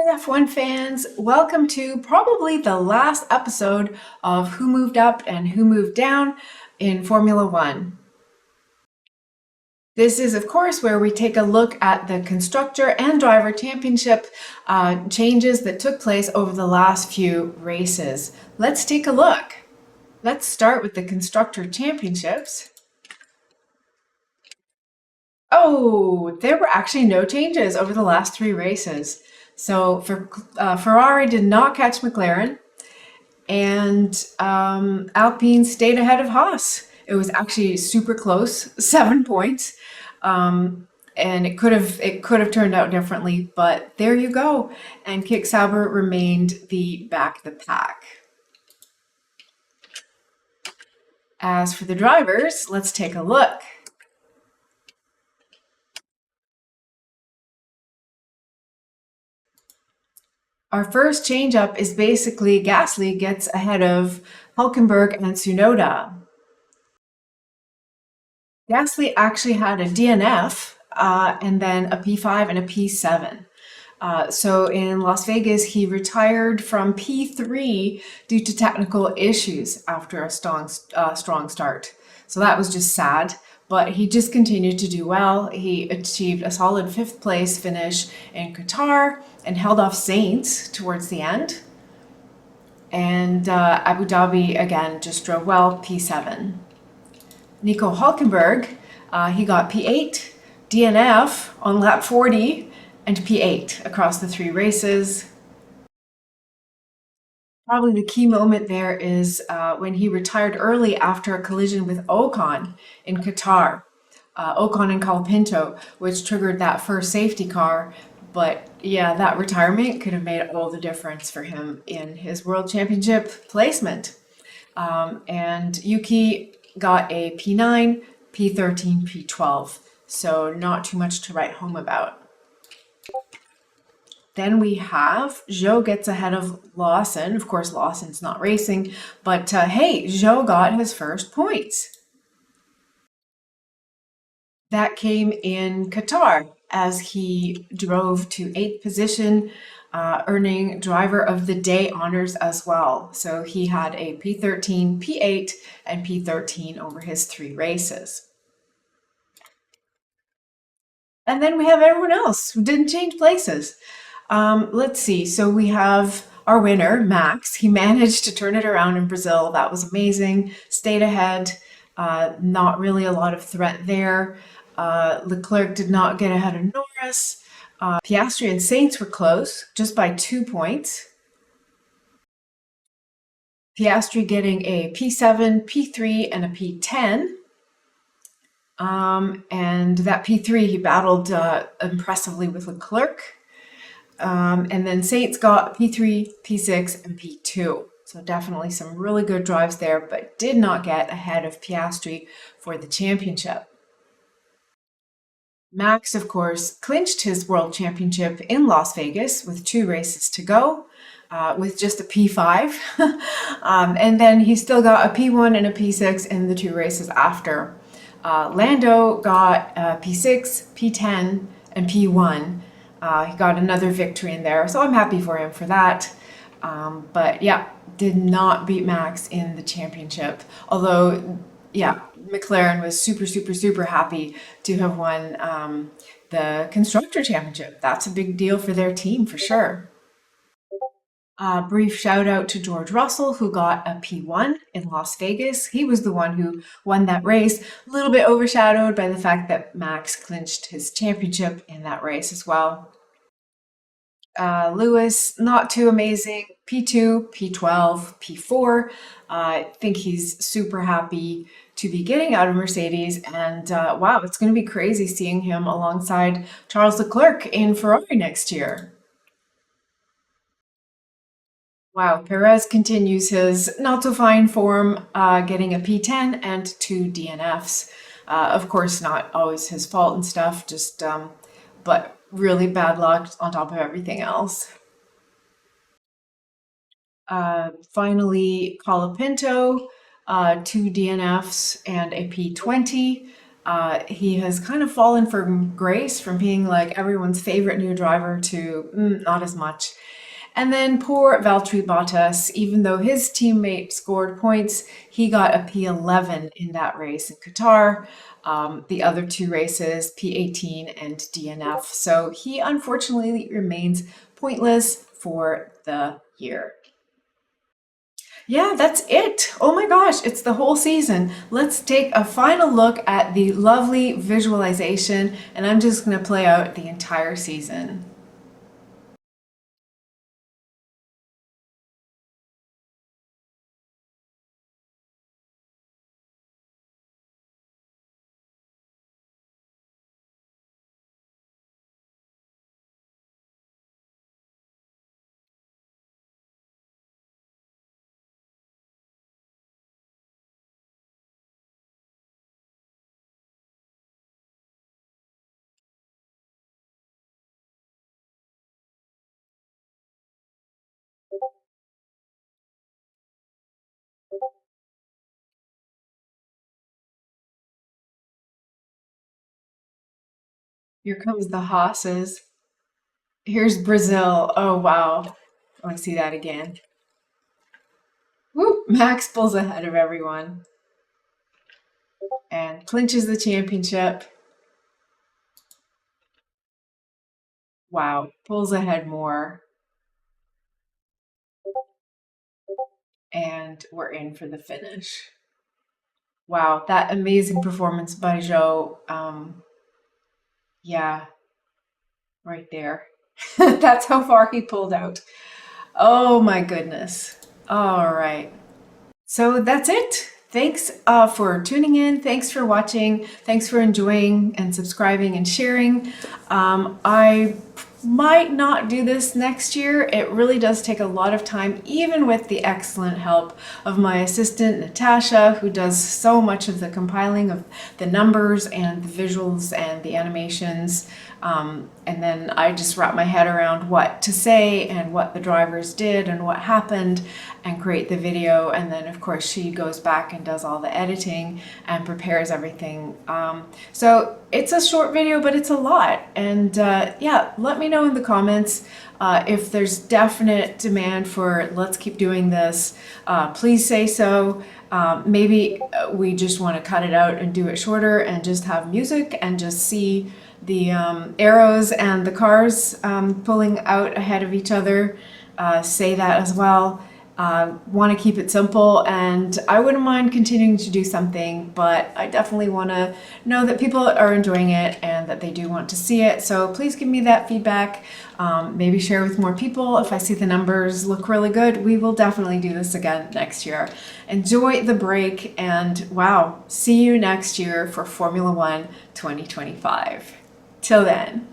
F1 fans, welcome to probably the last episode of Who Moved Up and Who Moved Down in Formula One. This is, of course, where we take a look at the Constructor and Driver Championship changes that took place over the last few races. Let's take a look. Let's start with the Constructor Championships. Oh, there were actually no changes over the last three races. So Ferrari did not catch McLaren, and Alpine stayed ahead of Haas. It was actually super close, 7 points, and it could have turned out differently. But there you go. And Kick Sauber remained the back of the pack. As for the drivers, let's take a look. Our first change-up is basically Gasly gets ahead of Hulkenberg and Tsunoda. Gasly actually had a DNF and then a P5 and a P7. So in Las Vegas, he retired from P3 due to technical issues after a strong start. So that was just sad. But he just continued to do well. He achieved a solid 5th place finish in Qatar and held off Sainz towards the end. And Abu Dhabi, again, just drove well, P7. Nico Hulkenberg, he got P8, DNF on lap 40, and P8 across the three races. Probably the key moment there is when he retired early after a collision with Ocon in Qatar. Ocon and Colapinto, which triggered that first safety car. But yeah, that retirement could have made all the difference for him in his World Championship placement. And Yuki got a P9, P13, P12. So not too much to write home about. Then we have Zhou gets ahead of Lawson. Of course, Lawson's not racing, but hey, Zhou got his first points. That came in Qatar as he drove to 8th position, earning Driver of the Day honors as well. So he had a P13, P8, and P13 over his three races. And then we have everyone else who didn't change places. Let's see. So we have our winner, Max. He managed to turn it around in Brazil. That was amazing. Stayed ahead. Not really a lot of threat there. Leclerc did not get ahead of Norris. Piastri and Sainz were close, just by 2 points. Piastri getting a P7, P3, and a P10. And that P3 he battled impressively with Leclerc. And then Sainz got P3, P6, and P2. So definitely some really good drives there, but did not get ahead of Piastri for the championship. Max, of course, clinched his World Championship in Las Vegas with 2 races to go, with just a P5. And then he still got a P1 and a P6 in the 2 races after. Lando got P6, P10, and P1. He got another victory in there, so I'm happy for him for that. But yeah, did not beat Max in the championship. Although, yeah, McLaren was super happy to have won the Constructor Championship. That's a big deal for their team for sure. Brief shout out to George Russell, who got a P1 in Las Vegas. He was the one who won that race, a little bit overshadowed by the fact that Max clinched his championship in that race as well. Lewis, not too amazing. P2, P12, P4. I think he's super happy to be getting out of Mercedes, and wow, it's going to be crazy seeing him alongside Charles Leclerc in Ferrari next year. Wow, Perez continues his not so fine form, getting a P10 and 2 DNFs. Of course, not always his fault and stuff, just but really bad luck on top of everything else. Finally, Colapinto, 2 DNFs and a P20. He has kind of fallen from grace from being like everyone's favorite new driver to not as much. And then poor Valtteri Bottas, even though his teammate scored points, he got a P11 in that race in Qatar. The other two races, P18 and DNF. So he unfortunately remains pointless for the year. Yeah, that's it. Oh my gosh, it's the whole season. Let's take a final look at the lovely visualization, and I'm just going to play out the entire season. Here comes the Haas's. Here's Brazil. Oh wow. I want to see that again. Woo! Max pulls ahead of everyone and clinches the championship. Wow, pulls ahead more. And we're in for the finish. Wow, that amazing performance by Joe. Yeah, right there. That's how far he pulled out. Oh my goodness. All right. So that's it. Thanks for tuning in. Thanks for watching. Thanks for enjoying and subscribing and sharing. I might not do this next year. It really does take a lot of time, even with the excellent help of my assistant, Natasha, who does so much of the compiling of the numbers and the visuals and the animations. And then I just wrap my head around what to say and what the drivers did and what happened and create the video. And then, of course, she goes back and does all the editing and prepares everything. So it's a short video, but it's a lot. And yeah, let me know in the comments if there's definite demand for let's keep doing this. Please say so. Maybe we just want to cut it out and do it shorter and just have music and just see the arrows and the cars pulling out ahead of each other. Say that as well. Want to keep it simple, and I wouldn't mind continuing to do something, but I definitely want to know that people are enjoying it and that they do want to see it. So please give me that feedback. Maybe share with more people. If I see the numbers look really good, we will definitely do this again next year. Enjoy the break, and wow, see you next year for Formula One 2025. Till then.